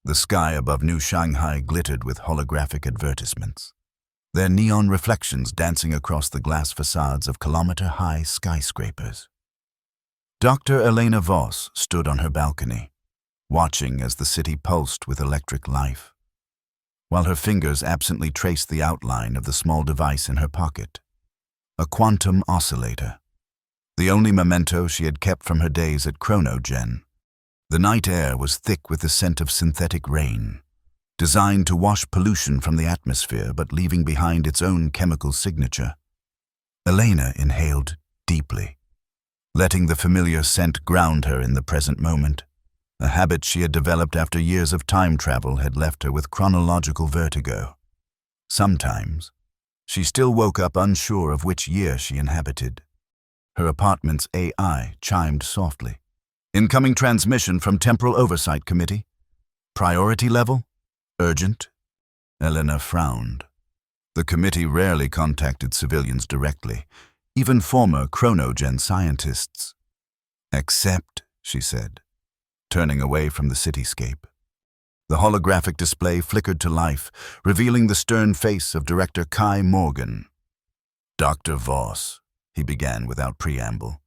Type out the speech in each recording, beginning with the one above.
The sky above New Shanghai glittered with holographic advertisements, their neon reflections dancing across the glass facades of kilometer-high skyscrapers. Dr. Elena Voss stood on her balcony, watching as the city pulsed with electric life, while her fingers absently traced the outline of the small device in her pocket, a quantum oscillator, the only memento she had kept from her days at Chronogen. The night air was thick with the scent of synthetic rain, designed to wash pollution from the atmosphere but leaving behind its own chemical signature. Elena inhaled deeply, letting the familiar scent ground her in the present moment. A habit she had developed after years of time travel had left her with chronological vertigo. Sometimes, she still woke up unsure of which year she inhabited. Her apartment's AI chimed softly. Incoming transmission from Temporal Oversight Committee. Priority level? Urgent? Elena frowned. The committee rarely contacted civilians directly, even former Chronogen scientists. Accept, she said, turning away from the cityscape. The holographic display flickered to life, revealing the stern face of Director Kai Morgan. Dr. Voss, he began without preamble.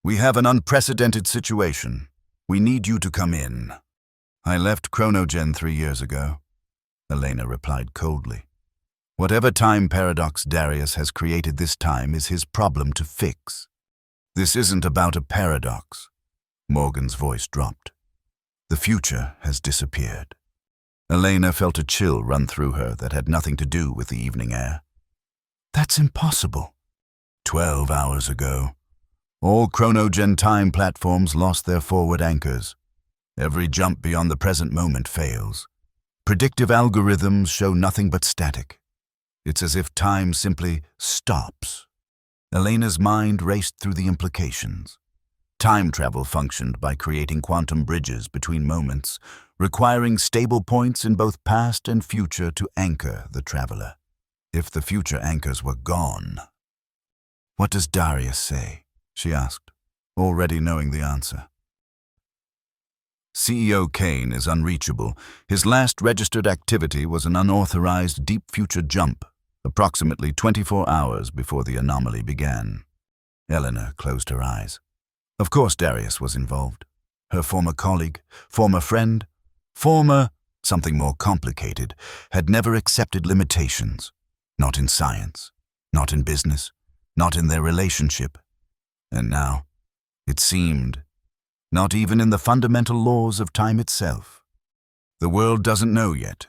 We have an unprecedented situation. We need you to come in. I left Chronogen 3 years ago, Elena replied coldly. Whatever time paradox Darius has created this time is his problem to fix. This isn't about a paradox. Morgan's voice dropped. The future has disappeared. Elena felt a chill run through her that had nothing to do with the evening air. That's impossible. 12 hours ago, all Chronogen time platforms lost their forward anchors. Every jump beyond the present moment fails. Predictive algorithms show nothing but static. It's as if time simply stops. Elena's mind raced through the implications. Time travel functioned by creating quantum bridges between moments, requiring stable points in both past and future to anchor the traveler. If the future anchors were gone. What does Darius say? She asked, already knowing the answer. CEO Kane is unreachable. His last registered activity was an unauthorized deep future jump, approximately 24 hours before the anomaly began. Elena closed her eyes. Of course Darius was involved. Her former colleague, former friend, former something more complicated, had never accepted limitations. Not in science, not in business, not in their relationship. And now, it seemed, not even in the fundamental laws of time itself. The world doesn't know yet,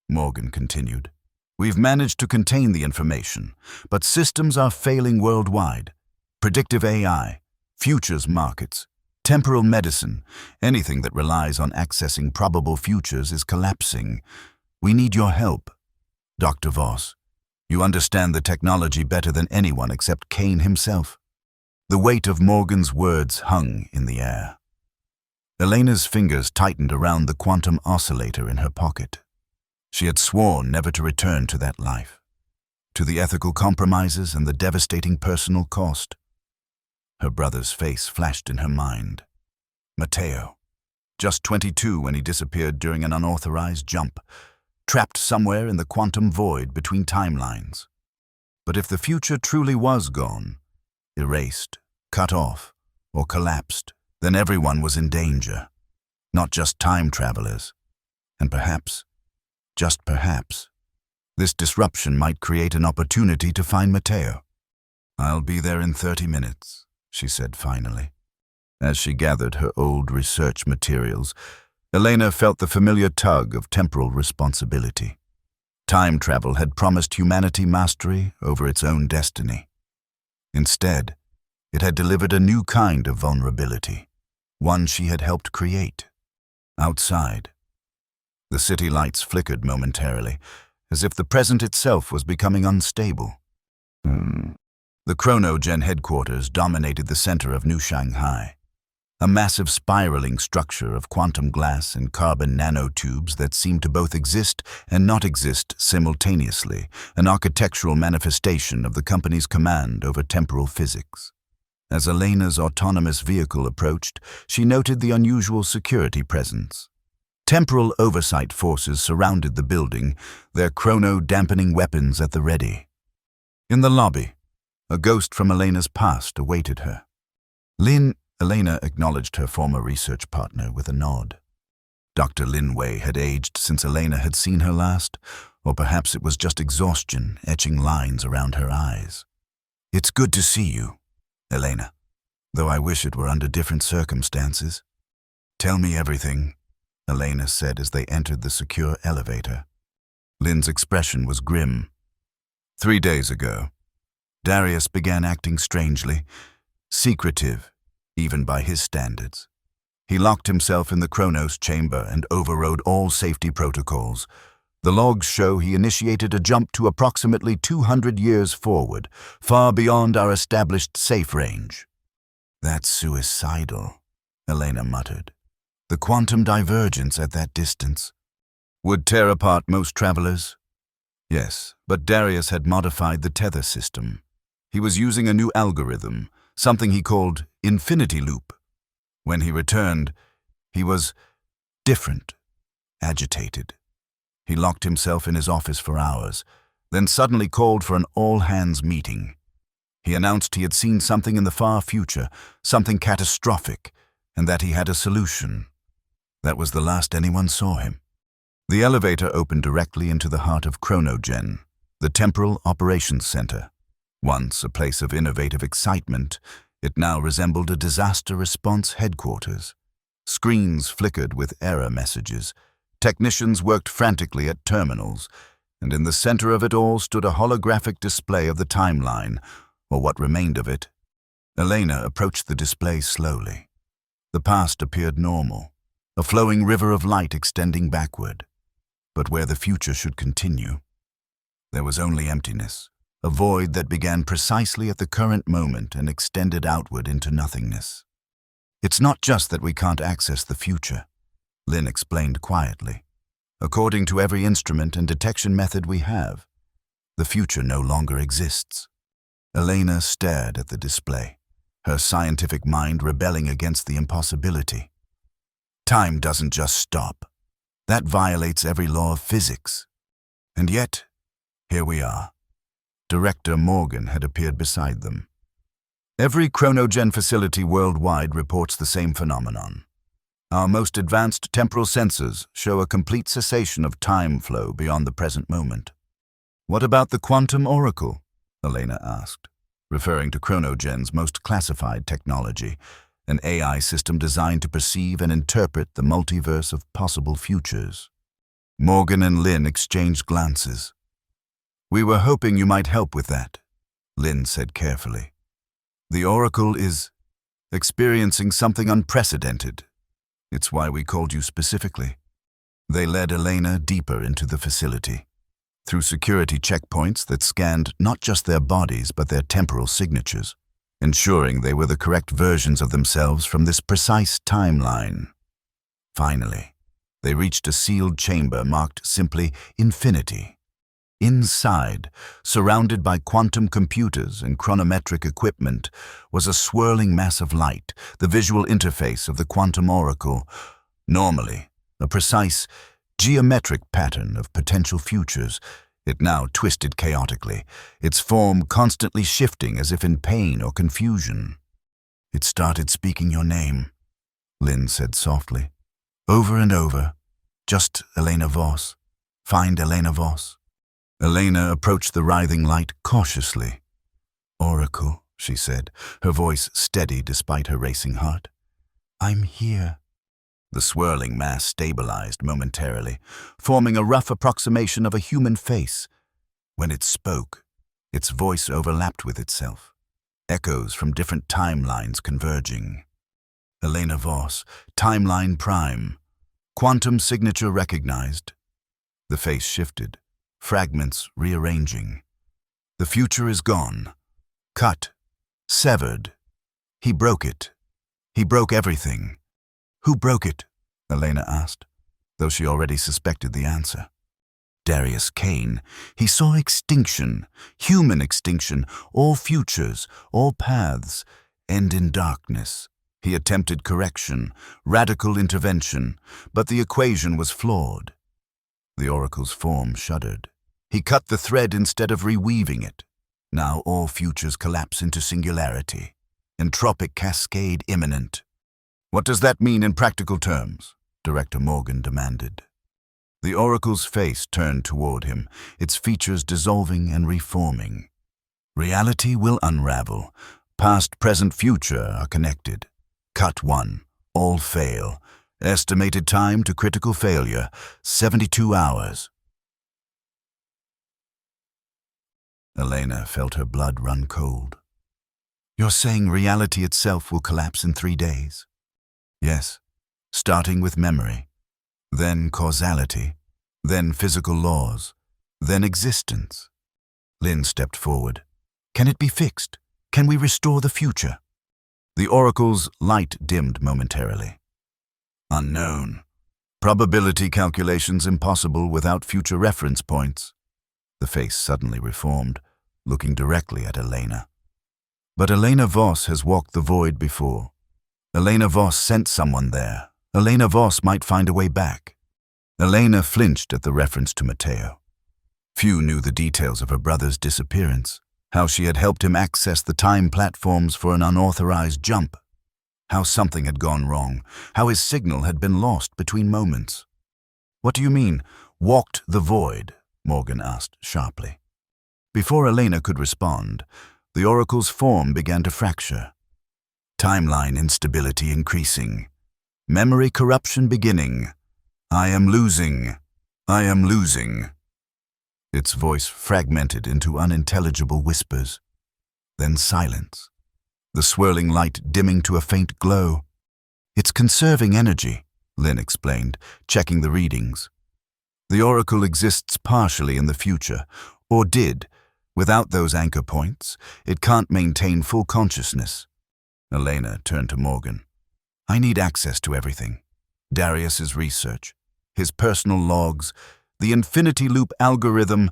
Morgan continued. We've managed to contain the information, but systems are failing worldwide. Predictive AI, futures markets, temporal medicine, anything that relies on accessing probable futures is collapsing. We need your help. Dr. Voss, you understand the technology better than anyone except Kane himself. The weight of Morgan's words hung in the air. Elena's fingers tightened around the quantum oscillator in her pocket. She had sworn never to return to that life, to the ethical compromises and the devastating personal cost. Her brother's face flashed in her mind. Matteo, just 22 when he disappeared during an unauthorized jump, trapped somewhere in the quantum void between timelines. But if the future truly was gone, erased, cut off, or collapsed, then everyone was in danger, not just time travelers. And perhaps, just perhaps, this disruption might create an opportunity to find Matteo. I'll be there in 30 minutes, she said finally. As she gathered her old research materials, Elena felt the familiar tug of temporal responsibility. Time travel had promised humanity mastery over its own destiny. Instead, it had delivered a new kind of vulnerability, one she had helped create. Outside, the city lights flickered momentarily, as if the present itself was becoming unstable. The Chronogen headquarters dominated the center of New Shanghai, a massive spiraling structure of quantum glass and carbon nanotubes that seemed to both exist and not exist simultaneously, an architectural manifestation of the company's command over temporal physics. As Elena's autonomous vehicle approached, she noted the unusual security presence. Temporal oversight forces surrounded the building, their chrono-dampening weapons at the ready. In the lobby, a ghost from Elena's past awaited her. Elena acknowledged her former research partner with a nod. Dr. Linway had aged since Elena had seen her last, or perhaps it was just exhaustion etching lines around her eyes. "It's good to see you, Elena, though I wish it were under different circumstances." "Tell me everything," Elena said as they entered the secure elevator. Lynn's expression was grim. 3 days ago, Darius began acting strangely, secretive, even by his standards. He locked himself in the Chronos chamber and overrode all safety protocols. The logs show he initiated a jump to approximately 200 years forward, far beyond our established safe range. "That's suicidal," Elena muttered. "The quantum divergence at that distance would tear apart most travelers." Yes, but Darius had modified the tether system. He was using a new algorithm, something he called Infinity Loop. When he returned, he was different, agitated. He locked himself in his office for hours, then suddenly called for an all-hands meeting. He announced he had seen something in the far future, something catastrophic, and that he had a solution. That was the last anyone saw him. The elevator opened directly into the heart of Chronogen, the Temporal Operations Center. Once a place of innovative excitement, it now resembled a disaster response headquarters. Screens flickered with error messages. Technicians worked frantically at terminals, and in the center of it all stood a holographic display of the timeline, or what remained of it. Elena approached the display slowly. The past appeared normal, a flowing river of light extending backward. But where the future should continue, there was only emptiness, a void that began precisely at the current moment and extended outward into nothingness. "It's not just that we can't access the future," Lynn explained quietly. "According to every instrument and detection method we have, the future no longer exists." Elena stared at the display, her scientific mind rebelling against the impossibility. "Time doesn't just stop. That violates every law of physics. And yet, here we are." Director Morgan had appeared beside them. "Every Chronogen facility worldwide reports the same phenomenon. Our most advanced temporal sensors show a complete cessation of time flow beyond the present moment." "What about the quantum oracle?" Elena asked, referring to Chronogen's most classified technology, an AI system designed to perceive and interpret the multiverse of possible futures. Morgan and Lynn exchanged glances. "We were hoping you might help with that," Lynn said carefully. "The Oracle is experiencing something unprecedented. It's why we called you specifically." They led Elena deeper into the facility, through security checkpoints that scanned not just their bodies but their temporal signatures, ensuring they were the correct versions of themselves from this precise timeline. Finally, they reached a sealed chamber marked simply Infinity. Inside, surrounded by quantum computers and chronometric equipment, was a swirling mass of light, the visual interface of the quantum oracle. Normally, a precise, geometric pattern of potential futures, it now twisted chaotically, its form constantly shifting as if in pain or confusion. "It started speaking your name," Lynn said softly. "Over and over. Just Elena Voss. Find Elena Voss." Elena approached the writhing light cautiously. "Oracle," she said, her voice steady despite her racing heart. "I'm here." The swirling mass stabilized momentarily, forming a rough approximation of a human face. When it spoke, its voice overlapped with itself, echoes from different timelines converging. "Elena Voss, Timeline Prime. Quantum signature recognized." The face shifted, fragments rearranging. "The future is gone. Cut. Severed. He broke it. He broke everything." "Who broke it?" Elena asked, though she already suspected the answer. "Darius Kane. He saw extinction, human extinction, all futures, all paths, end in darkness. He attempted correction, radical intervention, but the equation was flawed. The oracle's form shuddered. He cut the thread instead of reweaving it. Now all futures collapse into singularity. Entropic cascade imminent. What does that mean in practical terms? Director Morgan demanded. The oracle's face turned toward him, its features dissolving and reforming. Reality will unravel. Past, present, future are connected. Cut 1. All fail. Estimated time to critical failure, 72 hours. Elena felt her blood run cold. You're saying reality itself will collapse in 3 days? Yes, starting with memory, then causality, then physical laws, then existence. Lynn stepped forward. Can it be fixed? Can we restore the future? The oracle's light dimmed momentarily. Unknown. Probability calculations impossible without future reference points. The face suddenly reformed, looking directly at Elena. But Elena Voss has walked the void before. Elena Voss sent someone there. Elena Voss might find a way back. Elena flinched at the reference to Matteo. Few knew the details of her brother's disappearance, how she had helped him access the time platforms for an unauthorized jump, how something had gone wrong, how his signal had been lost between moments. What do you mean, walked the void? Morgan asked sharply. Before Elena could respond, the oracle's form began to fracture. Timeline instability increasing. Memory corruption beginning. I am losing. I am losing. Its voice fragmented into unintelligible whispers. Then silence. The swirling light dimming to a faint glow. It's conserving energy, Lynn explained, checking the readings. The oracle exists partially in the future, or did. Without those anchor points, it can't maintain full consciousness. Elena turned to Morgan. I need access to everything. Darius's research, his personal logs, the infinity loop algorithm,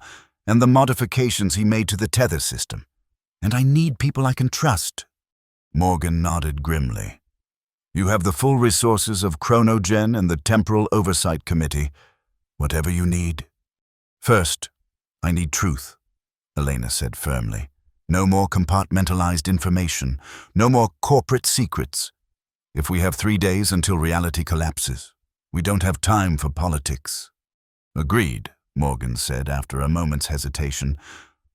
and the modifications he made to the tether system. And I need people I can trust. Morgan nodded grimly. You have the full resources of Chronogen and the Temporal Oversight Committee. Whatever you need. First, I need truth, Elena said firmly. No more compartmentalized information, no more corporate secrets. If we have 3 days until reality collapses, we don't have time for politics. Agreed, Morgan said after a moment's hesitation,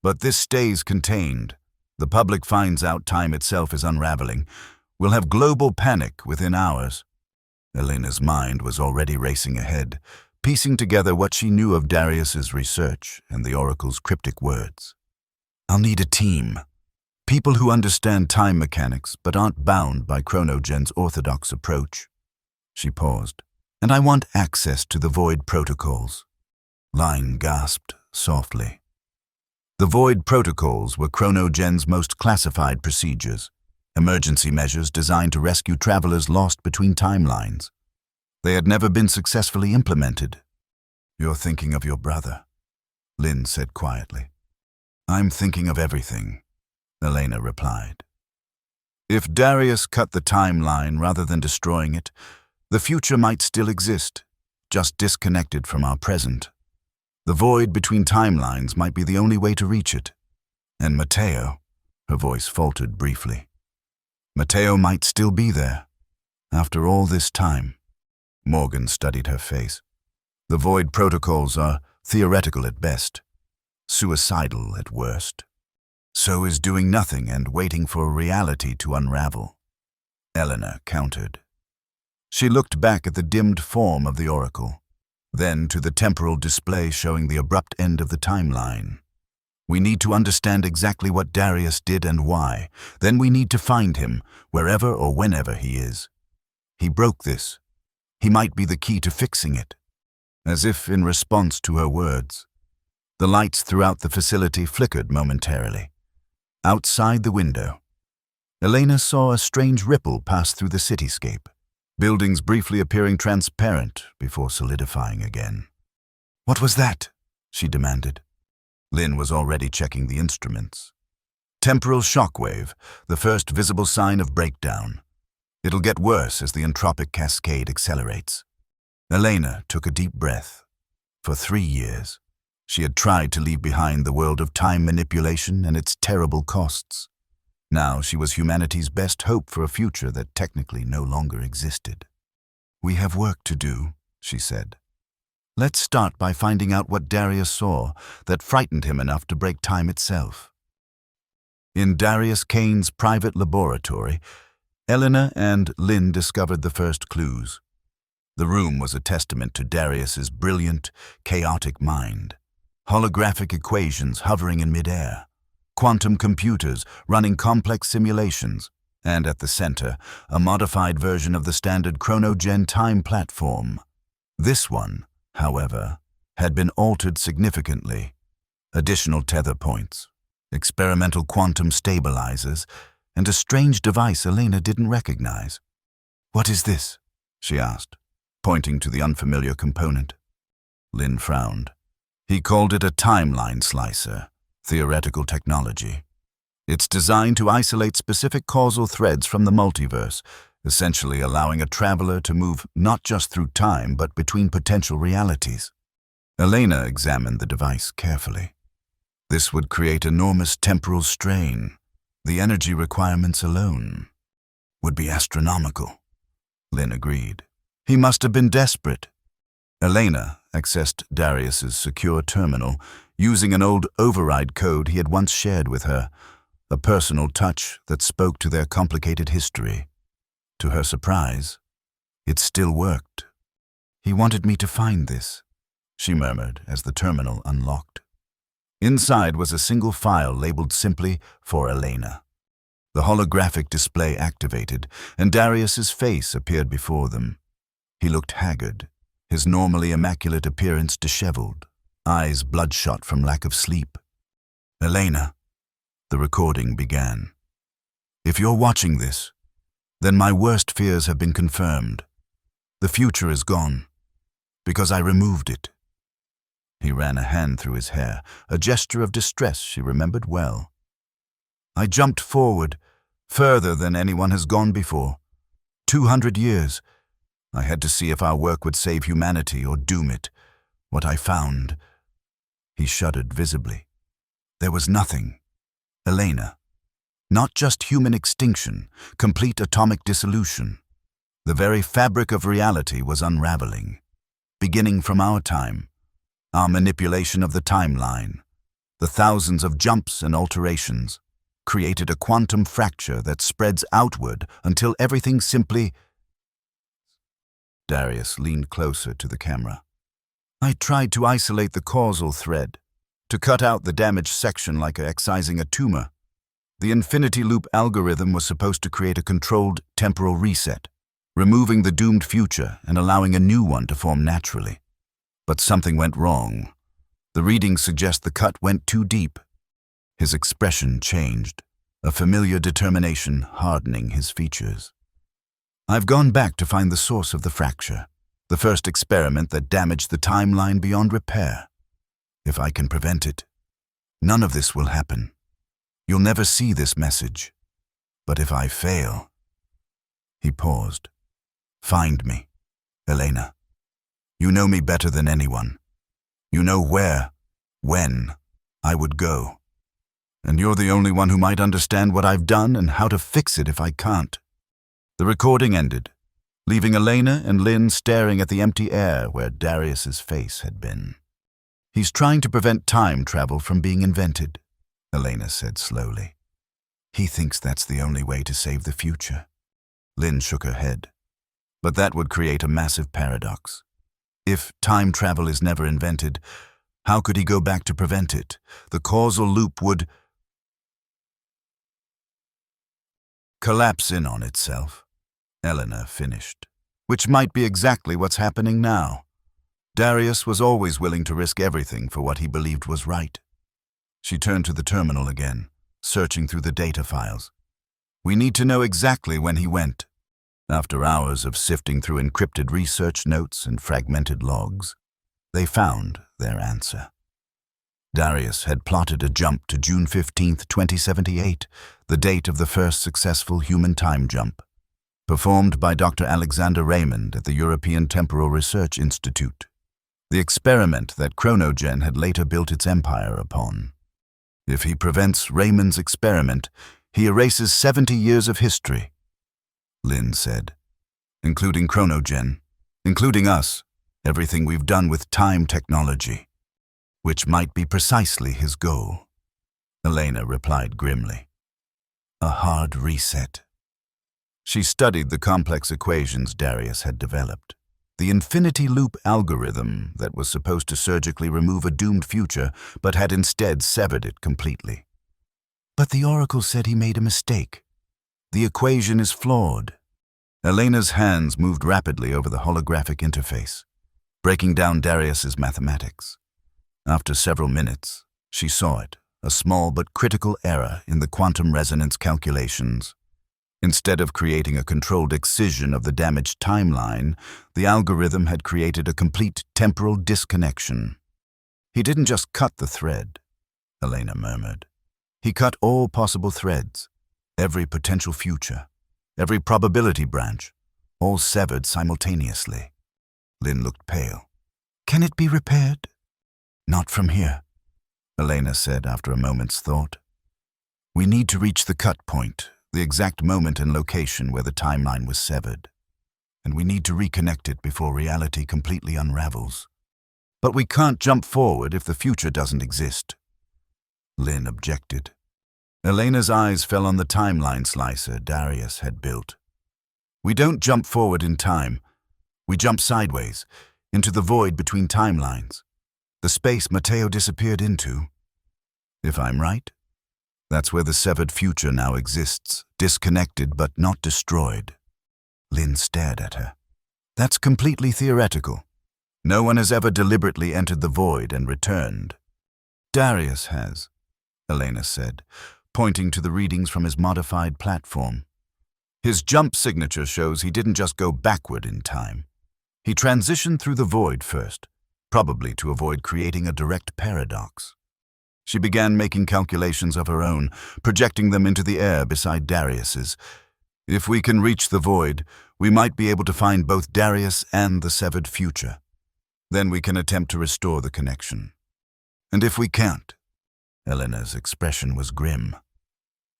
but this stays contained. The public finds out time itself is unraveling. We'll have global panic within hours. Elena's mind was already racing ahead, piecing together what she knew of Darius's research and the oracle's cryptic words. I'll need a team. People who understand time mechanics but aren't bound by Chronogen's orthodox approach. She paused. And I want access to the Void protocols. Line gasped softly. The Void protocols were Chronogen's most classified procedures, emergency measures designed to rescue travelers lost between timelines. They had never been successfully implemented. You're thinking of your brother, Lynn said quietly. I'm thinking of everything, Elena replied. If Darius cut the timeline rather than destroying it, the future might still exist, just disconnected from our present. The void between timelines might be the only way to reach it. And Matteo, her voice faltered briefly. Matteo might still be there, after all this time. Morgan studied her face. The Void protocols are theoretical at best, suicidal at worst. So is doing nothing and waiting for reality to unravel. Eleanor countered. She looked back at the dimmed form of the oracle, then to the temporal display showing the abrupt end of the timeline. We need to understand exactly what Darius did and why. Then we need to find him, wherever or whenever he is. He broke this. He might be the key to fixing it. As if in response to her words, the lights throughout the facility flickered momentarily. Outside the window, Elena saw a strange ripple pass through the cityscape, buildings briefly appearing transparent before solidifying again. What was that? She demanded. Lynn was already checking the instruments. Temporal shockwave, the first visible sign of breakdown. It'll get worse as the entropic cascade accelerates. Elena took a deep breath. For 3 years, she had tried to leave behind the world of time manipulation and its terrible costs. Now she was humanity's best hope for a future that technically no longer existed. "We have work to do," she said. "Let's start by finding out what Darius saw that frightened him enough to break time itself." In Darius Kane's private laboratory, Elena and Lynn discovered the first clues. The room was a testament to Darius's brilliant, chaotic mind. Holographic equations hovering in midair, quantum computers running complex simulations, and at the center, a modified version of the standard chronogen time platform. This one, however, had been altered significantly. Additional tether points, experimental quantum stabilizers, and a strange device Elena didn't recognize. "What is this?" she asked, pointing to the unfamiliar component. Lynn frowned. He called it a timeline slicer, theoretical technology. It's designed to isolate specific causal threads from the multiverse, essentially allowing a traveler to move not just through time but between potential realities. Elena examined the device carefully. This would create enormous temporal strain. The energy requirements alone would be astronomical. Lynn agreed. He must have been desperate. Elena accessed Darius's secure terminal using an old override code he had once shared with her, a personal touch that spoke to their complicated history. To her surprise, it still worked. "He wanted me to find this," she murmured as the terminal unlocked. Inside was a single file labeled simply for Elena. The holographic display activated, and Darius's face appeared before them. He looked haggard, his normally immaculate appearance disheveled, eyes bloodshot from lack of sleep. "Elena," the recording began. "If you're watching this, then my worst fears have been confirmed. The future is gone, because I removed it." He ran a hand through his hair, a gesture of distress she remembered well. "I jumped forward, further than anyone has gone before. 200 years. I had to see if our work would save humanity or doom it. What I found..." He shuddered visibly. There was nothing. Elena. Not just human extinction, complete atomic dissolution. The very fabric of reality was unraveling. Beginning from our time, our manipulation of the timeline, the thousands of jumps and alterations, created a quantum fracture that spreads outward until everything simply... Darius leaned closer to the camera. "I tried to isolate the causal thread, to cut out the damaged section like excising a tumor. The infinity loop algorithm was supposed to create a controlled temporal reset, removing the doomed future and allowing a new one to form naturally. But something went wrong. The readings suggest the cut went too deep." His expression changed, a familiar determination hardening his features. "I've gone back to find the source of the fracture, the first experiment that damaged the timeline beyond repair. If I can prevent it, none of this will happen. You'll never see this message. But if I fail..." He paused. "Find me, Elena. You know me better than anyone. You know where, when, I would go. And you're the only one who might understand what I've done and how to fix it if I can't." The recording ended, leaving Elena and Lynn staring at the empty air where Darius's face had been. "He's trying to prevent time travel from being invented," Elena said slowly. "He thinks that's the only way to save the future." Lynn shook her head. "But that would create a massive paradox. If time travel is never invented, how could he go back to prevent it? The causal loop would collapse in on itself," Elena finished. "Which might be exactly what's happening now. Darius was always willing to risk everything for what he believed was right." She turned to the terminal again, searching through the data files. "We need to know exactly when he went." After hours of sifting through encrypted research notes and fragmented logs, they found their answer. Darius had plotted a jump to June 15, 2078, the date of the first successful human time jump. performed by Dr. Alexander Raymond at the European Temporal Research Institute, the experiment that Chronogen had later built its empire upon. If he prevents Raymond's experiment, he erases 70 years of history, Lin said. Including Chronogen, including us, everything we've done with time technology, which might be precisely his goal. Elena replied grimly. A hard reset. She studied the complex equations Darius had developed. The infinity loop algorithm that was supposed to surgically remove a doomed future, but had instead severed it completely. But the Oracle said he made a mistake. The equation is flawed. Elena's hands moved rapidly over the holographic interface, breaking down Darius's mathematics. After several minutes, she saw it, a small but critical error in the quantum resonance calculations. Instead of creating a controlled excision of the damaged timeline, the algorithm had created a complete temporal disconnection. He didn't just cut the thread, Elena murmured. He cut all possible threads, every potential future, every probability branch, all severed simultaneously. Lin looked pale. Can it be repaired? Not from here, Elena said after a moment's thought. We need to reach the cut point, the exact moment and location where the timeline was severed. And we need to reconnect it before reality completely unravels. But we can't jump forward if the future doesn't exist. Lin objected. Elena's eyes fell on the timeline slicer Darius had built. We don't jump forward in time. We jump sideways, into the void between timelines, the space Mateo disappeared into. If I'm right, that's where the severed future now exists, disconnected but not destroyed. Lin stared at her. That's completely theoretical. No one has ever deliberately entered the void and returned. Darius has, Elena said, pointing to the readings from his modified platform. His jump signature shows he didn't just go backward in time. He transitioned through the void first, probably to avoid creating a direct paradox. She began making calculations of her own, projecting them into the air beside Darius's. If we can reach the void, we might be able to find both Darius and the severed future. Then we can attempt to restore the connection. And if we can't, Elena's expression was grim,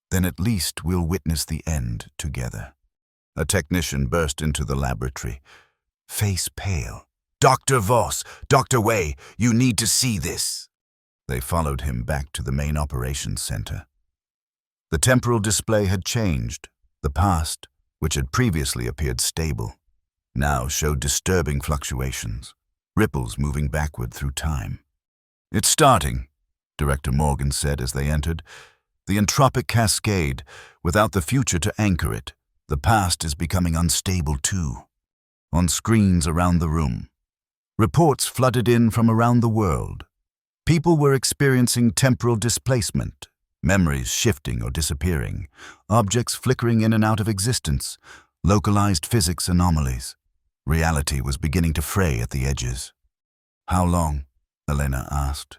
then at least we'll witness the end together. A technician burst into the laboratory, face pale. Dr. Voss, Dr. Wei, you need to see this. They followed him back to the main operations center. The temporal display had changed. The past, which had previously appeared stable, now showed disturbing fluctuations, ripples moving backward through time. It's starting, Director Morgan said as they entered. The entropic cascade, without the future to anchor it, the past is becoming unstable too. On screens around the room, reports flooded in from around the world. People were experiencing temporal displacement, memories shifting or disappearing, objects flickering in and out of existence, localized physics anomalies. Reality was beginning to fray at the edges. How long? Elena asked.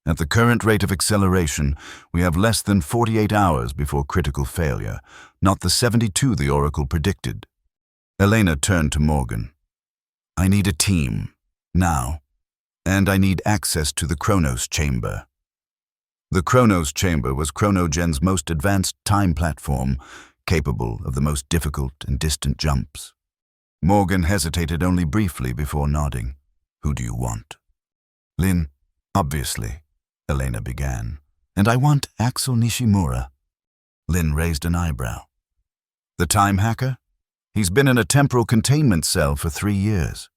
At the current rate of acceleration, we have less than 48 hours before critical failure, not the 72 the Oracle predicted. Elena turned to Morgan. I need a team, now, and I need access to the Chronos Chamber. The Chronos Chamber was Chronogen's most advanced time platform, capable of the most difficult and distant jumps. Morgan hesitated only briefly before nodding. Who do you want? Lin, obviously, Elena began. And I want Axel Nishimura. Lin raised an eyebrow. The time hacker? He's been in a temporal containment cell for 3 years.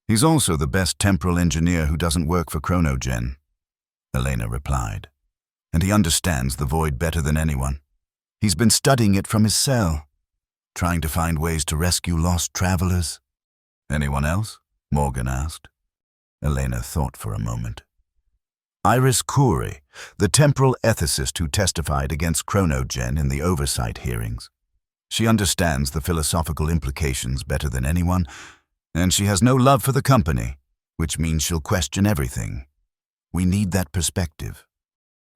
He's also the best temporal engineer who doesn't work for Chronogen, Elena replied. And he understands the void better than anyone. He's been studying it from his cell, trying to find ways to rescue lost travelers. Anyone else? Morgan asked. Elena thought for a moment. Iris Khoury, the temporal ethicist who testified against Chronogen in the oversight hearings. She understands the philosophical implications better than anyone, and she has no love for the company, which means she'll question everything. We need that perspective.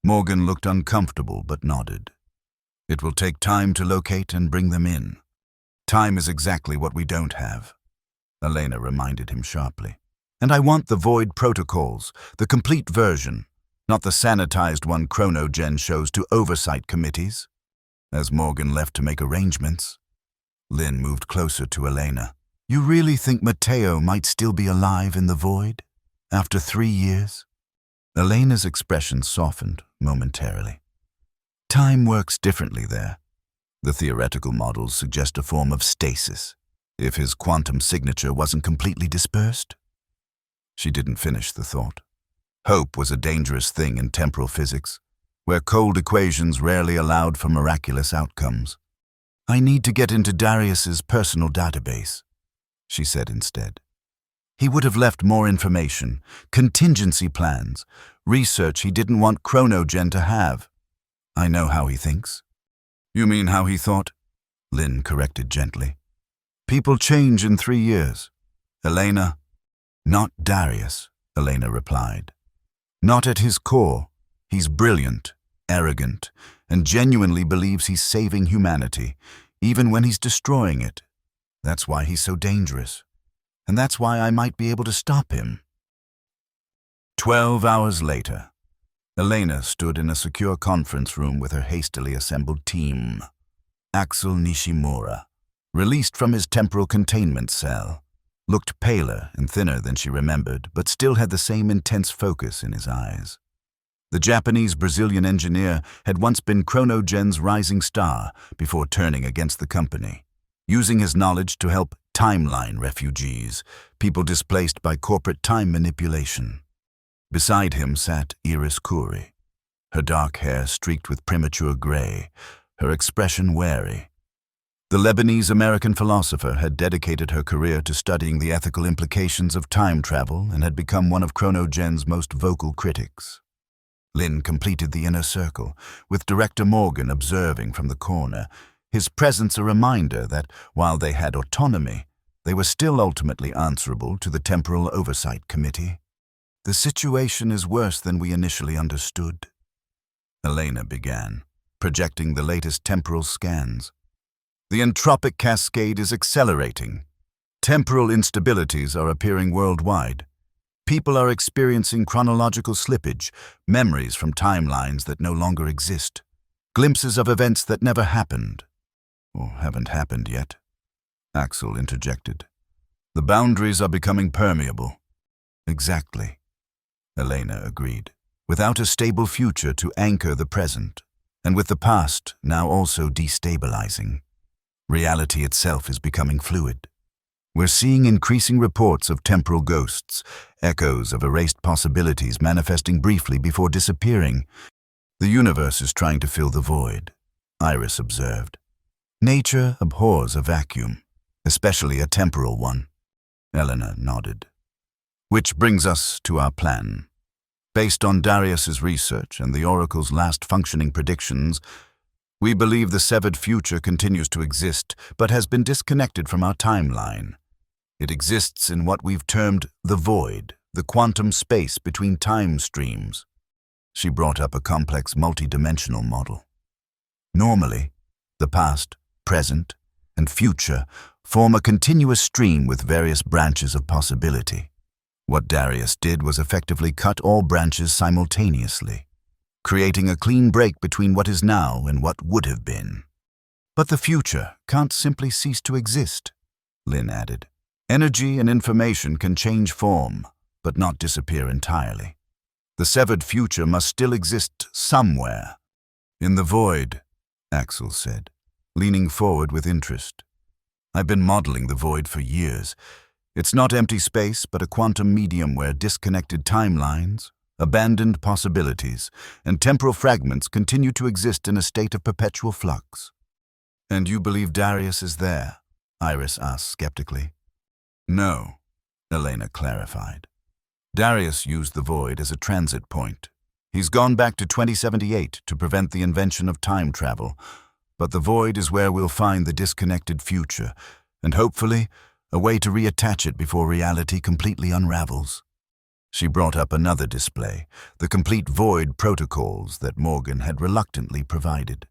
Morgan looked uncomfortable but nodded. It will take time to locate and bring them in. Time is exactly what we don't have, Elena reminded him sharply. And I want the Void protocols, the complete version, not the sanitized one Chronogen shows to oversight committees. As Morgan left to make arrangements, Lynn moved closer to Elena. You really think Matteo might still be alive in the Void after 3 years? Elena's expression softened momentarily. Time works differently there. The theoretical models suggest a form of stasis, if his quantum signature wasn't completely dispersed. She didn't finish the thought. Hope was a dangerous thing in temporal physics, where cold equations rarely allowed for miraculous outcomes. I need to get into Darius's personal database, she said instead. He would have left more information, contingency plans, research he didn't want Chronogen to have. I know how he thinks. You mean how he thought? Lynn corrected gently. People change in 3 years. Elena, not Darius, Elena replied. Not at his core. He's brilliant, arrogant, and genuinely believes he's saving humanity, even when he's destroying it. That's why he's so dangerous. And that's why I might be able to stop him. 12 hours later, Elena stood in a secure conference room with her hastily assembled team. Axel Nishimura, released from his temporal containment cell, looked paler and thinner than she remembered, but still had the same intense focus in his eyes. The Japanese-Brazilian engineer had once been Chronogen's rising star before turning against the company, using his knowledge to help timeline refugees, people displaced by corporate time manipulation. Beside him sat Iris Khoury, her dark hair streaked with premature gray, her expression wary. The Lebanese-American philosopher had dedicated her career to studying the ethical implications of time travel and had become one of Chronogen's most vocal critics. Lynn completed the inner circle, with Director Morgan observing from the corner, his presence a reminder that, while they had autonomy, they were still ultimately answerable to the Temporal Oversight Committee. The situation is worse than we initially understood, Elena began, projecting the latest temporal scans. The entropic cascade is accelerating. Temporal instabilities are appearing worldwide. People are experiencing chronological slippage, memories from timelines that no longer exist, glimpses of events that never happened, or haven't happened yet. Axel interjected. The boundaries are becoming permeable. Exactly, Elena agreed. Without a stable future to anchor the present, and with the past now also destabilizing. Reality itself is becoming fluid. We're seeing increasing reports of temporal ghosts, echoes of erased possibilities manifesting briefly before disappearing. The universe is trying to fill the void, Iris observed. Nature abhors a vacuum, especially a temporal one. Elena nodded. Which brings us to our plan. Based on Darius's research and the Oracle's last functioning predictions, we believe the severed future continues to exist, but has been disconnected from our timeline. It exists in what we've termed the void, the quantum space between time streams. She brought up a complex multidimensional model. Normally, the past, present, and future form a continuous stream with various branches of possibility. What Darius did was effectively cut all branches simultaneously, creating a clean break between what is now and what would have been. But the future can't simply cease to exist, Lynn added. Energy and information can change form, but not disappear entirely. The severed future must still exist somewhere. In the void, Axel said, leaning forward with interest. I've been modeling the void for years. It's not empty space, but a quantum medium where disconnected timelines, abandoned possibilities, and temporal fragments continue to exist in a state of perpetual flux. And you believe Darius is there? Iris asked skeptically. No, Elena clarified. Darius used the void as a transit point. He's gone back to 2078 to prevent the invention of time travel, but the void is where we'll find the disconnected future, and hopefully, a way to reattach it before reality completely unravels. She brought up another display, the complete void protocols that Morgan had reluctantly provided.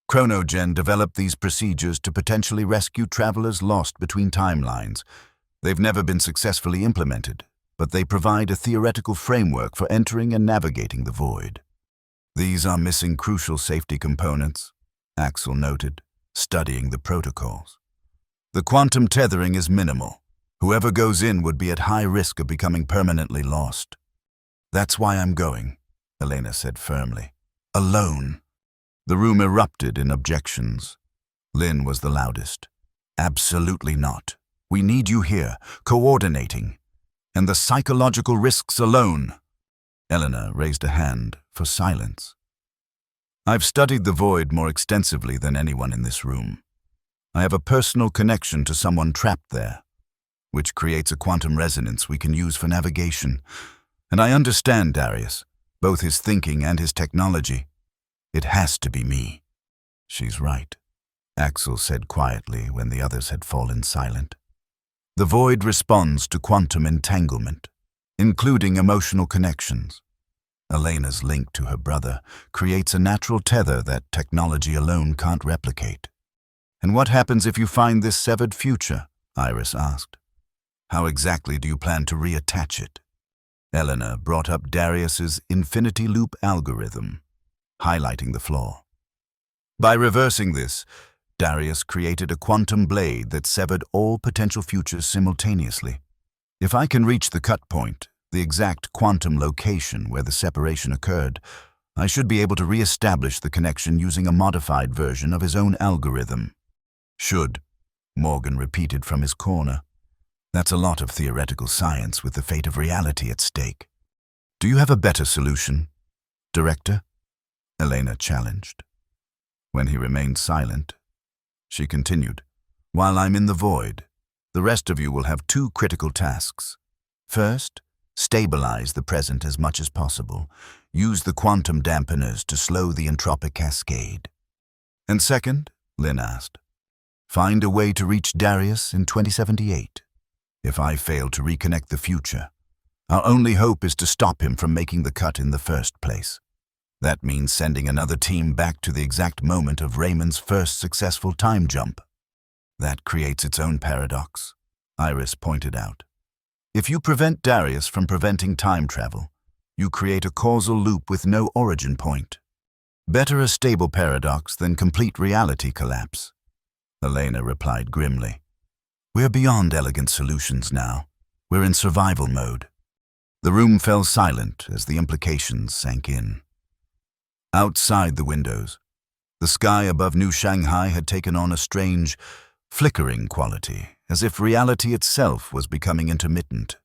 Chronogen developed these procedures to potentially rescue travelers lost between timelines. They've never been successfully implemented, but they provide a theoretical framework for entering and navigating the void. These are missing crucial safety components, Axel noted, studying the protocols. The quantum tethering is minimal. Whoever goes in would be at high risk of becoming permanently lost. That's why I'm going, Elena said firmly. Alone. The room erupted in objections. Lynn was the loudest. Absolutely not. We need you here, coordinating. And the psychological risks alone. Elena raised a hand for silence. I've studied the void more extensively than anyone in this room. I have a personal connection to someone trapped there, which creates a quantum resonance we can use for navigation. And I understand Darius, both his thinking and his technology. It has to be me. She's right, Axel said quietly when the others had fallen silent. The void responds to quantum entanglement, including emotional connections. Elena's link to her brother creates a natural tether that technology alone can't replicate. And what happens if you find this severed future? Iris asked. How exactly do you plan to reattach it? Elena brought up Darius's infinity loop algorithm, highlighting the flaw. By reversing this, Darius created a quantum blade that severed all potential futures simultaneously. If I can reach the cut point, the exact quantum location where the separation occurred, I should be able to re-establish the connection using a modified version of his own algorithm. Should, Morgan repeated from his corner. That's a lot of theoretical science with the fate of reality at stake. Do you have a better solution, Director? Elena challenged. When he remained silent, she continued, While I'm in the void, the rest of you will have two critical tasks. First, stabilize the present as much as possible. Use the quantum dampeners to slow the entropic cascade. And second, Lynn asked, find a way to reach Darius in 2078. If I fail to reconnect the future, our only hope is to stop him from making the cut in the first place. That means sending another team back to the exact moment of Raymond's first successful time jump. That creates its own paradox, Iris pointed out. If you prevent Darius from preventing time travel, you create a causal loop with no origin point. Better a stable paradox than complete reality collapse. Elena replied grimly. We're beyond elegant solutions now. We're in survival mode. The room fell silent as the implications sank in. Outside the windows, the sky above New Shanghai had taken on a strange, flickering quality, as if reality itself was becoming intermittent.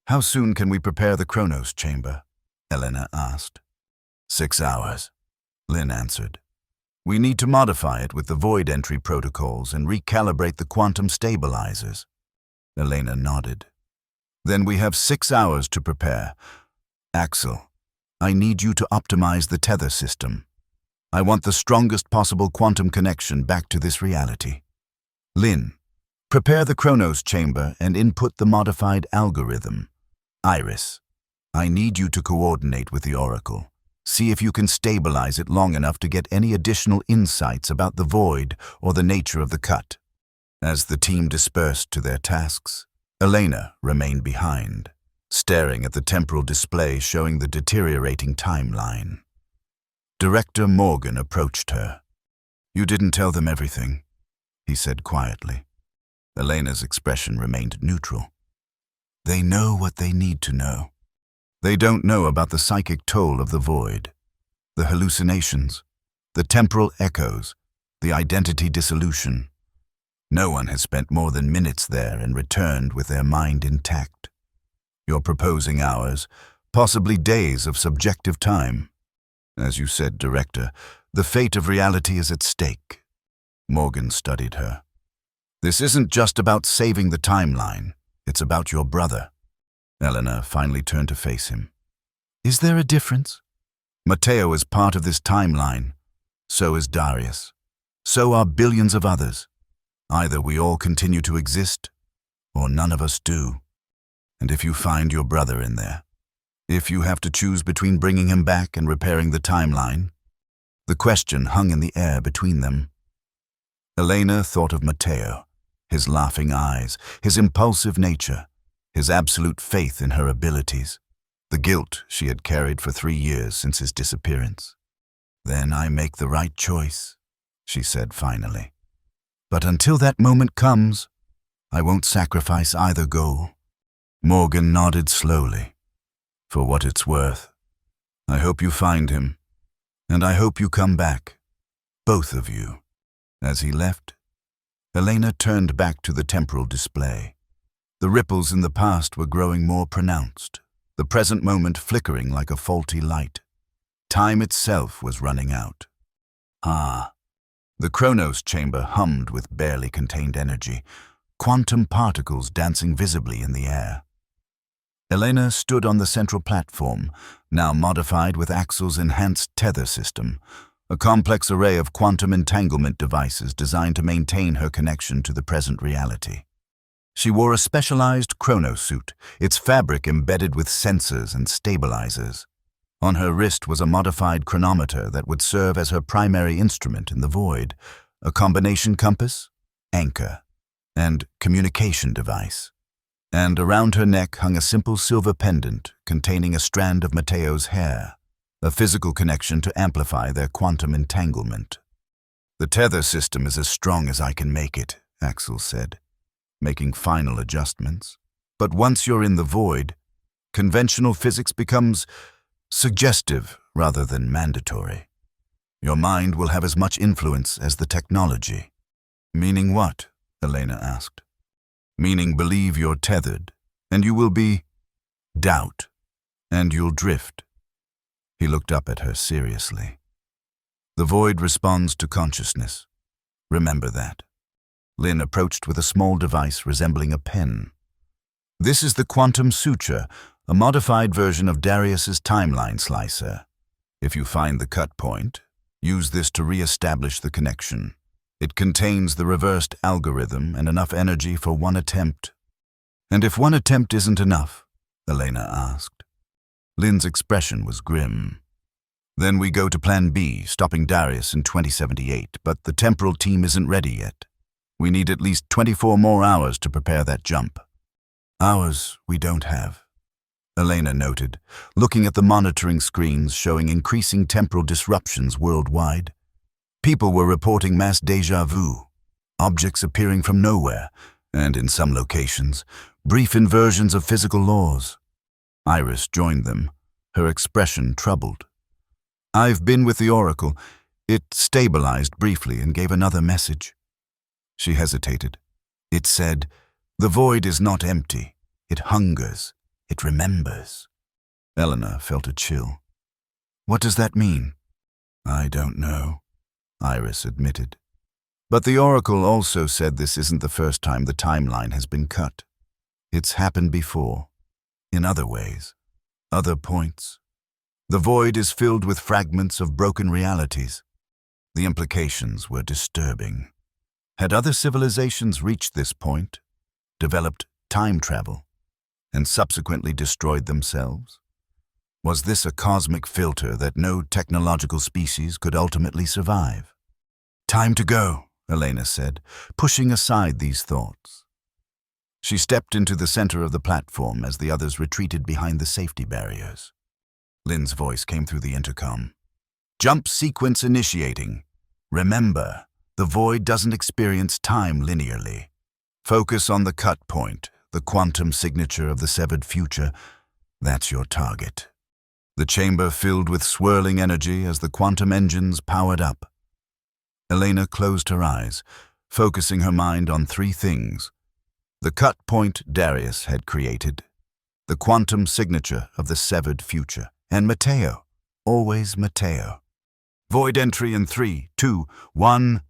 How soon can we prepare the Chronos chamber? Elena asked. 6 hours, Lynn answered. We need to modify it with the void entry protocols and recalibrate the quantum stabilizers. Elena nodded. Then we have 6 hours to prepare. Axel, I need you to optimize the tether system. I want the strongest possible quantum connection back to this reality. Lynn, prepare the Chronos chamber and input the modified algorithm. Iris, I need you to coordinate with the Oracle. See if you can stabilize it long enough to get any additional insights about the void or the nature of the cut. As the team dispersed to their tasks, Elena remained behind, staring at the temporal display showing the deteriorating timeline. Director Morgan approached her. You didn't tell them everything, he said quietly. Elena's expression remained neutral. They know what they need to know. They don't know about the psychic toll of the void, the hallucinations, the temporal echoes, the identity dissolution. No one has spent more than minutes there and returned with their mind intact. You're proposing hours, possibly days of subjective time. As you said, Director, the fate of reality is at stake. Morgan studied her. This isn't just about saving the timeline. It's about your brother. Elena finally turned to face him. Is there a difference? Matteo is part of this timeline. So is Darius. So are billions of others. Either we all continue to exist, or none of us do. And if you find your brother in there, if you have to choose between bringing him back and repairing the timeline, The question hung in the air between them. Elena thought of Matteo, his laughing eyes, his impulsive nature, his absolute faith in her abilities, the guilt she had carried for 3 years since his disappearance. "Then I make the right choice," she said finally. "But until that moment comes, I won't sacrifice either goal." Morgan nodded slowly. "For what it's worth, I hope you find him, and I hope you come back, both of you." As he left, Elena turned back to the temporal display. The ripples in the past were growing more pronounced, the present moment flickering like a faulty light. Time itself was running out. Ah! The Chronos chamber hummed with barely contained energy, quantum particles dancing visibly in the air. Elena stood on the central platform, now modified with Axel's enhanced tether system, a complex array of quantum entanglement devices designed to maintain her connection to the present reality. She wore a specialized chronosuit, its fabric embedded with sensors and stabilizers. On her wrist was a modified chronometer that would serve as her primary instrument in the void, a combination compass, anchor, and communication device. And around her neck hung a simple silver pendant containing a strand of Matteo's hair, a physical connection to amplify their quantum entanglement. "The tether system is as strong as I can make it," Axel said, making final adjustments. "But once you're in the void, conventional physics becomes suggestive rather than mandatory. Your mind will have as much influence as the technology." "Meaning what?" Elena asked. "Meaning believe you're tethered, and you will be doubt, and you'll drift." He looked up at her seriously. "The void responds to consciousness. Remember that." Lynn approached with a small device resembling a pen. "This is the Quantum Suture, a modified version of Darius's timeline slicer. If you find the cut point, use this to re-establish the connection. It contains the reversed algorithm and enough energy for one attempt." "And if one attempt isn't enough?" Elena asked. Lynn's expression was grim. "Then we go to Plan B, stopping Darius in 2078, but the temporal team isn't ready yet. We need at least 24 more hours to prepare that jump." "Hours we don't have," Elena noted, looking at the monitoring screens showing increasing temporal disruptions worldwide. People were reporting mass déjà vu, objects appearing from nowhere, and in some locations, brief inversions of physical laws. Iris joined them, her expression troubled. "I've been with the Oracle. It stabilized briefly and gave another message." She hesitated. "It said, 'The void is not empty. It hungers. It remembers.'" Elena felt a chill. "What does that mean?" "I don't know," Iris admitted. "But the Oracle also said this isn't the first time the timeline has been cut. It's happened before, in other ways, other points. The void is filled with fragments of broken realities." The implications were disturbing. Had other civilizations reached this point, developed time travel, and subsequently destroyed themselves? Was this a cosmic filter that no technological species could ultimately survive? "Time to go," Elena said, pushing aside these thoughts. She stepped into the center of the platform as the others retreated behind the safety barriers. Lynn's voice came through the intercom. "Jump sequence initiating. Remember, the void doesn't experience time linearly. Focus on the cut point, the quantum signature of the severed future. That's your target." The chamber filled with swirling energy as the quantum engines powered up. Elena closed her eyes, focusing her mind on 3 things: the cut point Darius had created, the quantum signature of the severed future, and Matteo, always Matteo. "Void entry in 3, 2, 1.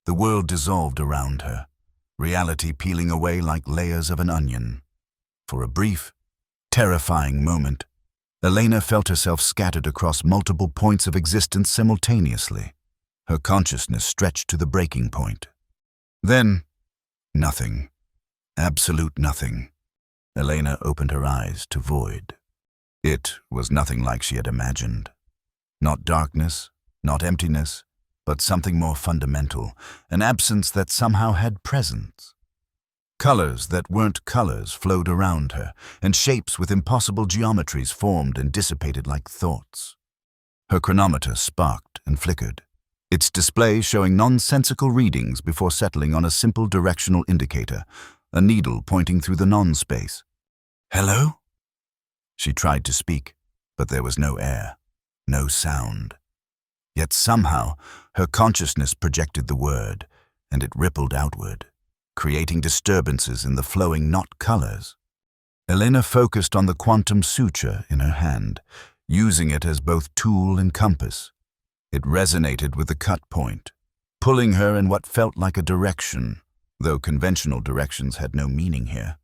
The world dissolved around her, reality peeling away like layers of an onion. For a brief, terrifying moment, Elena felt herself scattered across multiple points of existence simultaneously. Her consciousness stretched to the breaking point. Then, nothing. Absolute nothing. Elena opened her eyes to void. It was nothing like she had imagined. Not darkness, not emptiness, but something more fundamental, an absence that somehow had presence. Colors that weren't colors flowed around her, and shapes with impossible geometries formed and dissipated like thoughts. Her chronometer sparked and flickered, its display showing nonsensical readings before settling on a simple directional indicator, a needle pointing through the non-space. "Hello?" She tried to speak, but there was no air, no sound. Yet somehow, her consciousness projected the word, and it rippled outward, creating disturbances in the flowing not colors. Elena focused on the quantum suture in her hand, using it as both tool and compass. It resonated with the cut point, pulling her in what felt like a direction, though conventional directions had no meaning here.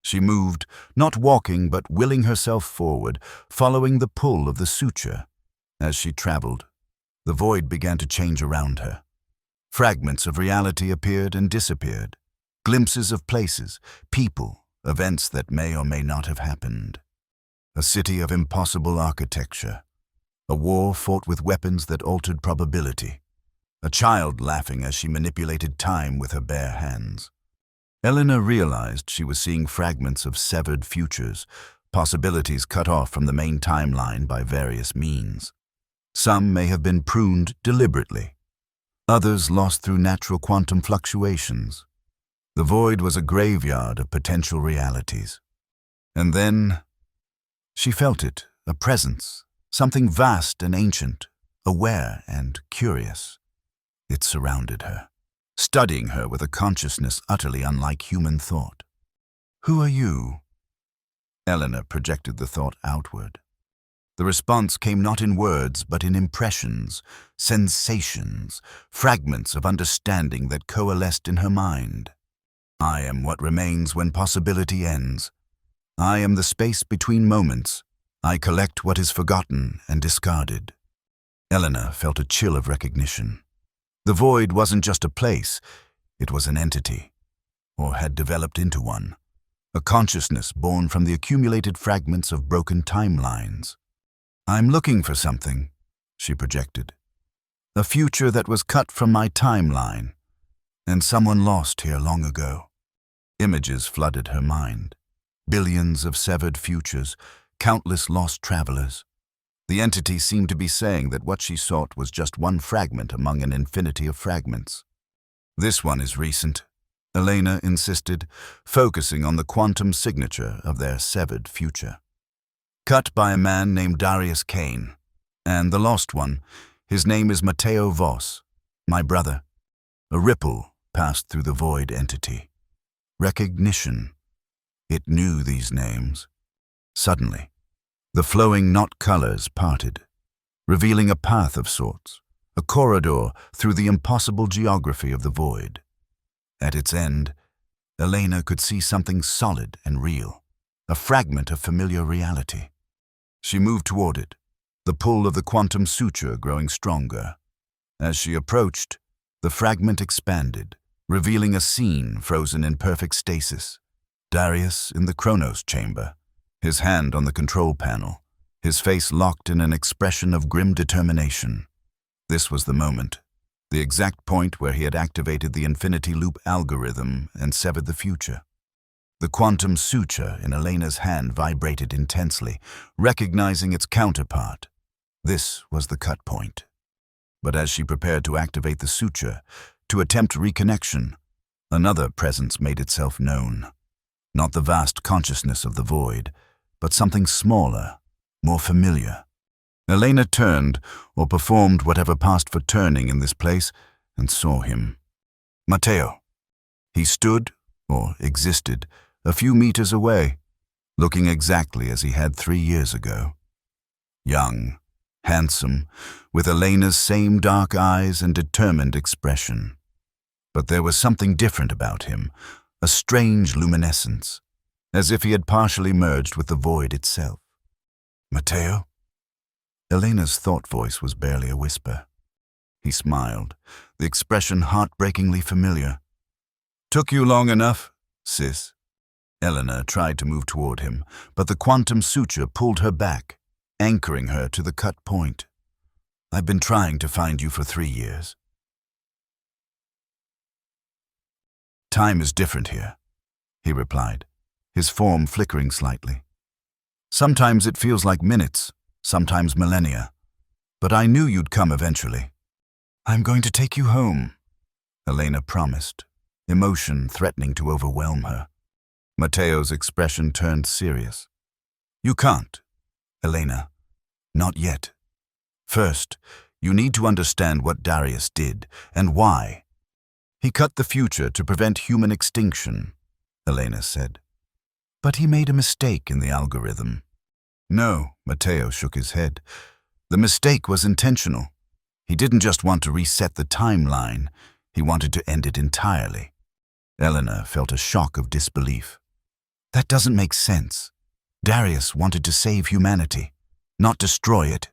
She moved, not walking but willing herself forward, following the pull of the suture. As she traveled, the void began to change around her. Fragments of reality appeared and disappeared, glimpses of places, people, events that may or may not have happened. A city of impossible architecture, a war fought with weapons that altered probability, a child laughing as she manipulated time with her bare hands. Elena realized she was seeing fragments of severed futures, possibilities cut off from the main timeline by various means. Some may have been pruned deliberately, others lost through natural quantum fluctuations. The void was a graveyard of potential realities. And then she felt it, a presence, something vast and ancient, aware and curious. It surrounded her, studying her with a consciousness utterly unlike human thought. "Who are you?" Elena projected the thought outward. The response came not in words, but in impressions, sensations, fragments of understanding that coalesced in her mind. "I am what remains when possibility ends. I am the space between moments. I collect what is forgotten and discarded." Elena felt a chill of recognition. The void wasn't just a place, it was an entity, or had developed into one, a consciousness born from the accumulated fragments of broken timelines. "I'm looking for something," she projected. "A future that was cut from my timeline, and someone lost here long ago." Images flooded her mind. Billions of severed futures, countless lost travelers. The entity seemed to be saying that what she sought was just one fragment among an infinity of fragments. "This one is recent," Elena insisted, focusing on the quantum signature of their severed future. "Cut by a man named Darius Kane. And the lost one, his name is Matteo Voss, my brother." A ripple passed through the void entity. Recognition. It knew these names. Suddenly, the flowing not colors parted, revealing a path of sorts, a corridor through the impossible geography of the void. At its end, Elena could see something solid and real, a fragment of familiar reality. She moved toward it, the pull of the quantum suture growing stronger. As she approached, the fragment expanded, revealing a scene frozen in perfect stasis. Darius in the Chronos chamber, his hand on the control panel, his face locked in an expression of grim determination. This was the moment, the exact point where he had activated the infinity loop algorithm and severed the future. The quantum suture in Elena's hand vibrated intensely, recognizing its counterpart. This was the cut point. But as she prepared to activate the suture, to attempt reconnection, another presence made itself known. Not the vast consciousness of the void, but something smaller, more familiar. Elena turned, or performed whatever passed for turning in this place, and saw him. Matteo. He stood, or existed, a few meters away, looking exactly as he had 3 years ago. Young, handsome, with Elena's same dark eyes and determined expression. But there was something different about him, a strange luminescence, as if he had partially merged with the void itself. "Matteo?" Elena's thought voice was barely a whisper. He smiled, the expression heartbreakingly familiar. "Took you long enough, sis." Elena tried to move toward him, but the quantum suture pulled her back, anchoring her to the cut point. I've been trying to find you for 3 years. Time is different here, he replied, his form flickering slightly. Sometimes it feels like minutes, sometimes millennia. But I knew you'd come eventually. I'm going to take you home, Elena promised, emotion threatening to overwhelm her. Matteo's expression turned serious. You can't, Elena. Not yet. First, you need to understand what Darius did and why. He cut the future to prevent human extinction, Elena said. But he made a mistake in the algorithm. No, Matteo shook his head. The mistake was intentional. He didn't just want to reset the timeline, he wanted to end it entirely. Elena felt a shock of disbelief. That doesn't make sense. Darius wanted to save humanity, not destroy it.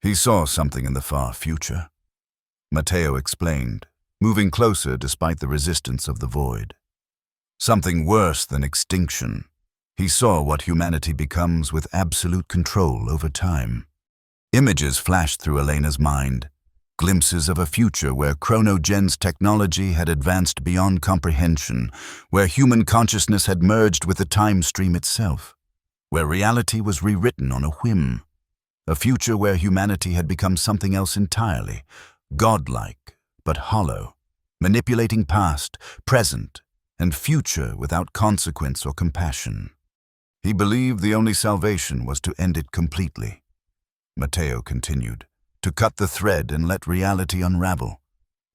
He saw something in the far future. Matteo explained, moving closer despite the resistance of the void. Something worse than extinction. He saw what humanity becomes with absolute control over time. Images flashed through Elena's mind, glimpses of a future where chronogen's technology had advanced beyond comprehension, where human consciousness had merged with the time stream itself, where reality was rewritten on a whim, a future where humanity had become something else entirely, godlike but hollow, manipulating past, present, and future without consequence or compassion. He believed the only salvation was to end it completely. Matteo continued, to cut the thread and let reality unravel,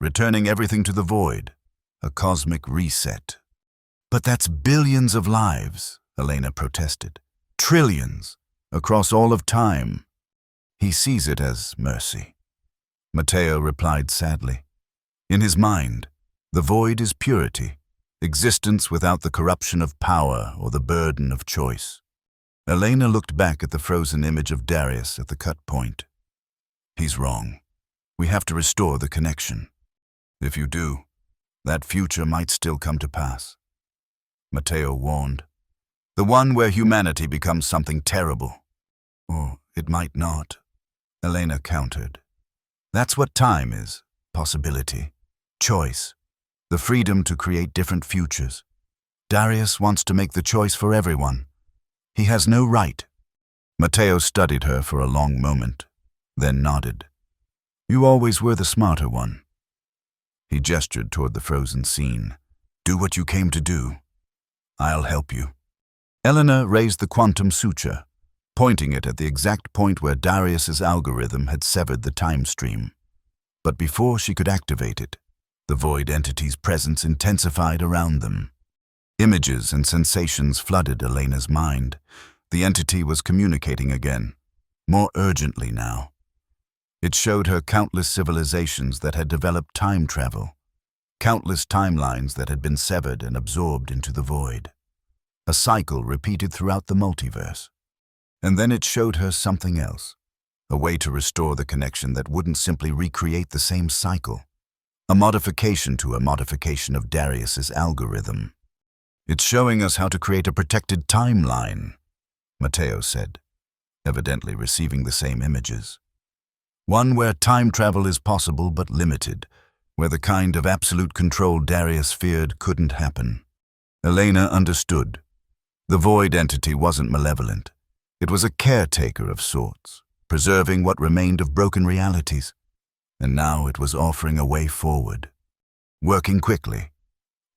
returning everything to the void, a cosmic reset. But that's billions of lives, Elena protested. Trillions, across all of time. He sees it as mercy. Matteo replied sadly. In his mind, the void is purity, existence without the corruption of power or the burden of choice. Elena looked back at the frozen image of Darius at the cut point. He's wrong. We have to restore the connection. If you do, that future might still come to pass. Matteo warned. The one where humanity becomes something terrible. Or it might not, Elena countered. That's what time is, possibility, choice, the freedom to create different futures. Darius wants to make the choice for everyone. He has no right. Matteo studied her for a long moment, then nodded. You always were the smarter one. He gestured toward the frozen scene. Do what you came to do. I'll help you. Elena raised the quantum suture, pointing it at the exact point where Darius's algorithm had severed the time stream. But before she could activate it, the void entity's presence intensified around them. Images and sensations flooded Elena's mind. The entity was communicating again, more urgently now. It showed her countless civilizations that had developed time travel, countless timelines that had been severed and absorbed into the void. A cycle repeated throughout the multiverse. And then it showed her something else, a way to restore the connection that wouldn't simply recreate the same cycle, a modification to a modification of Darius's algorithm. It's showing us how to create a protected timeline, Matteo said, evidently receiving the same images. One where time travel is possible but limited, where the kind of absolute control Darius feared couldn't happen. Elena understood. The void entity wasn't malevolent. It was a caretaker of sorts, preserving what remained of broken realities. And now it was offering a way forward. Working quickly,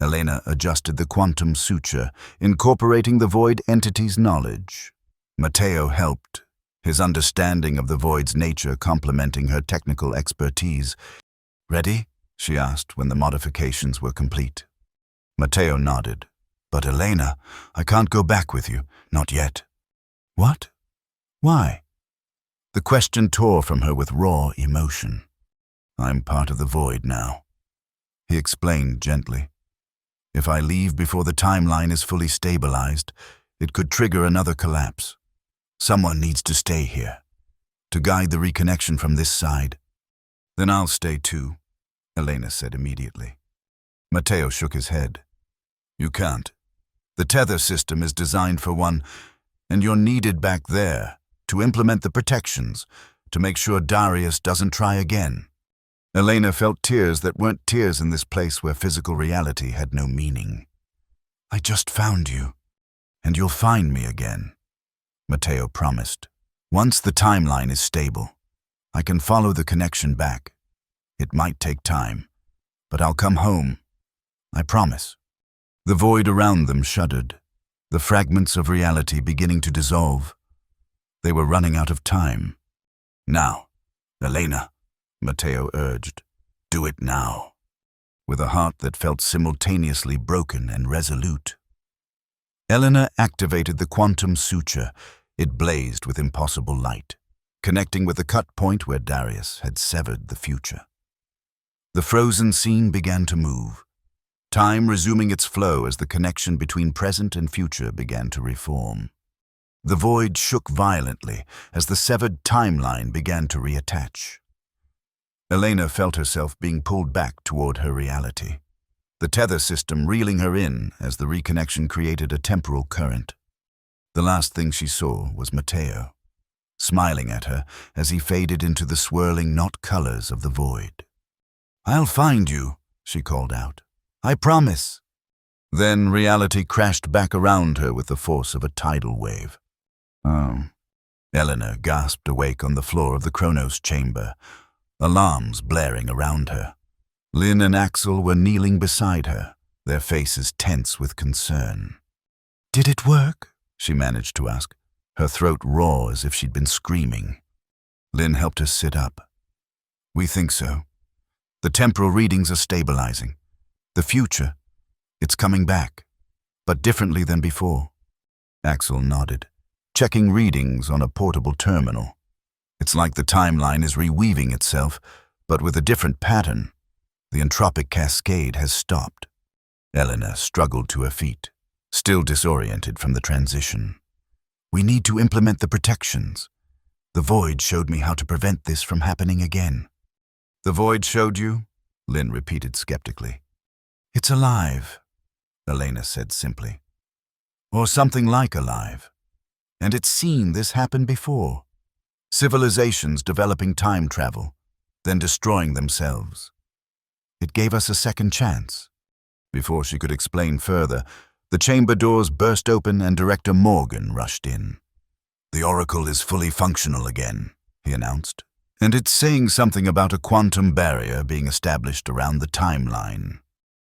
Elena adjusted the quantum suture, incorporating the void entity's knowledge. Matteo helped, his understanding of the void's nature complementing her technical expertise. Ready? She asked when the modifications were complete. Matteo nodded. But Elena, I can't go back with you, not yet. What? Why? The question tore from her with raw emotion. I'm part of the void now, he explained gently. If I leave before the timeline is fully stabilized, it could trigger another collapse. Someone needs to stay here, to guide the reconnection from this side. Then I'll stay too, Elena said immediately. Matteo shook his head. You can't. The tether system is designed for one, and you're needed back there to implement the protections, to make sure Darius doesn't try again. Elena felt tears that weren't tears in this place where physical reality had no meaning. "I just found you, and you'll find me again," Matteo promised. "Once the timeline is stable, I can follow the connection back. It might take time, but I'll come home. I promise." The void around them shuddered, the fragments of reality beginning to dissolve. They were running out of time. "Now, Elena," Matteo urged. "Do it now." With a heart that felt simultaneously broken and resolute. Elena activated the quantum suture. It blazed with impossible light, connecting with the cut point where Darius had severed the future. The frozen scene began to move, time resuming its flow as the connection between present and future began to reform. The void shook violently as the severed timeline began to reattach. Elena felt herself being pulled back toward her reality, the tether system reeling her in as the reconnection created a temporal current. The last thing she saw was Matteo, smiling at her as he faded into the swirling knot colors of the void. "I'll find you," she called out. "I promise." Then reality crashed back around her with the force of a tidal wave. "Oh." Elena gasped awake on the floor of the Chronos chamber, alarms blaring around her. Lynn and Axel were kneeling beside her, their faces tense with concern. "Did it work?" she managed to ask, her throat raw as if she'd been screaming. Lynn helped her sit up. "We think so. The temporal readings are stabilizing. The future, it's coming back, but differently than before." Axel nodded, checking readings on a portable terminal. "It's like the timeline is reweaving itself, but with a different pattern. The entropic cascade has stopped." Elena struggled to her feet, still disoriented from the transition. "We need to implement the protections. The void showed me how to prevent this from happening again." "The void showed you?" Lynn repeated skeptically. "It's alive," Elena said simply. "Or something like alive. And it's seen this happen before. Civilizations developing time travel, then destroying themselves. It gave us a second chance." Before she could explain further, the chamber doors burst open and Director Morgan rushed in. "The Oracle is fully functional again," he announced, "and it's saying something about a quantum barrier being established around the timeline."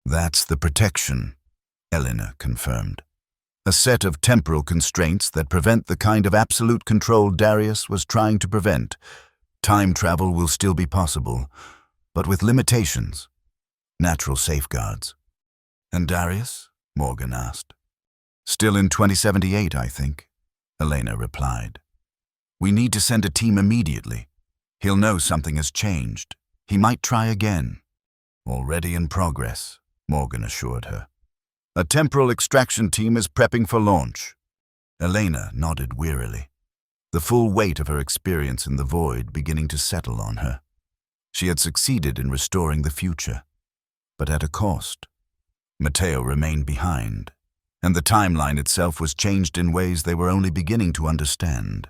"That's the protection," Elena confirmed. "A set of temporal constraints that prevent the kind of absolute control Darius was trying to prevent. Time travel will still be possible, but with limitations, natural safeguards." "And Darius?" Morgan asked. "Still in 2078, I think," Elena replied. "We need to send a team immediately. He'll know something has changed. He might try again." "Already in progress," Morgan assured her. "A temporal extraction team is prepping for launch." Elena nodded wearily, the full weight of her experience in the void beginning to settle on her. She had succeeded in restoring the future, but at a cost. Matteo remained behind, and the timeline itself was changed in ways they were only beginning to understand.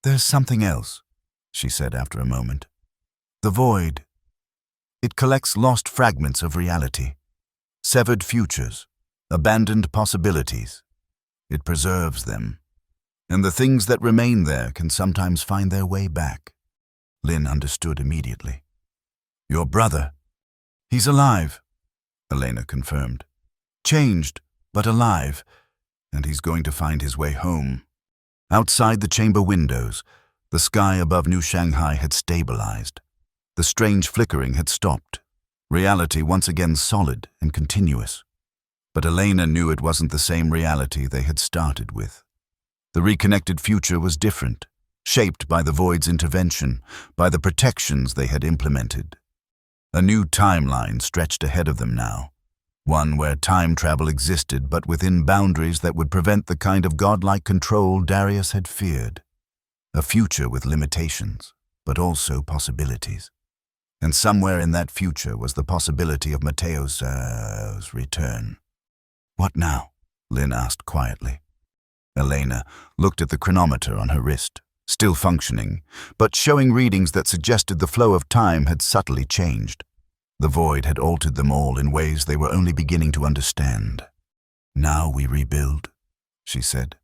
"There's something else," she said after a moment. "The void. It collects lost fragments of reality, severed futures, abandoned possibilities. It preserves them, and the things that remain there can sometimes find their way back." Lynn understood immediately. "Your brother. He's alive," Elena confirmed. "Changed, but alive, and he's going to find his way home." Outside the chamber windows, the sky above New Shanghai had stabilized. The strange flickering had stopped, reality once again solid and continuous. But Elena knew it wasn't the same reality they had started with. The reconnected future was different, shaped by the void's intervention, by the protections they had implemented. A new timeline stretched ahead of them now, one where time travel existed but within boundaries that would prevent the kind of godlike control Darius had feared. A future with limitations, but also possibilities. And somewhere in that future was the possibility of Matteo's return. "What now?" Lynn asked quietly. Elena looked at the chronometer on her wrist, still functioning, but showing readings that suggested the flow of time had subtly changed. The void had altered them all in ways they were only beginning to understand. "Now we rebuild," she said.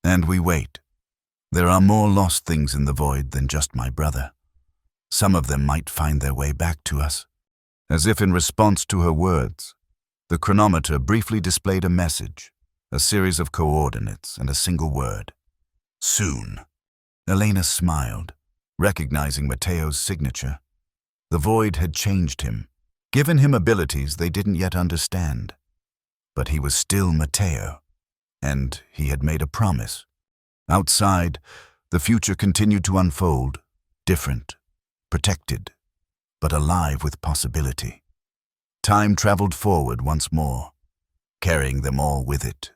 "And we wait. There are more lost things in the void than just my brother. Some of them might find their way back to us." As if in response to her words, the chronometer briefly displayed a message, a series of coordinates and a single word. "Soon." Elena smiled, recognizing Mateo's signature. The void had changed him, given him abilities they didn't yet understand. But he was still Mateo, and he had made a promise. Outside, the future continued to unfold, different, protected, but alive with possibility. Time traveled forward once more, carrying them all with it.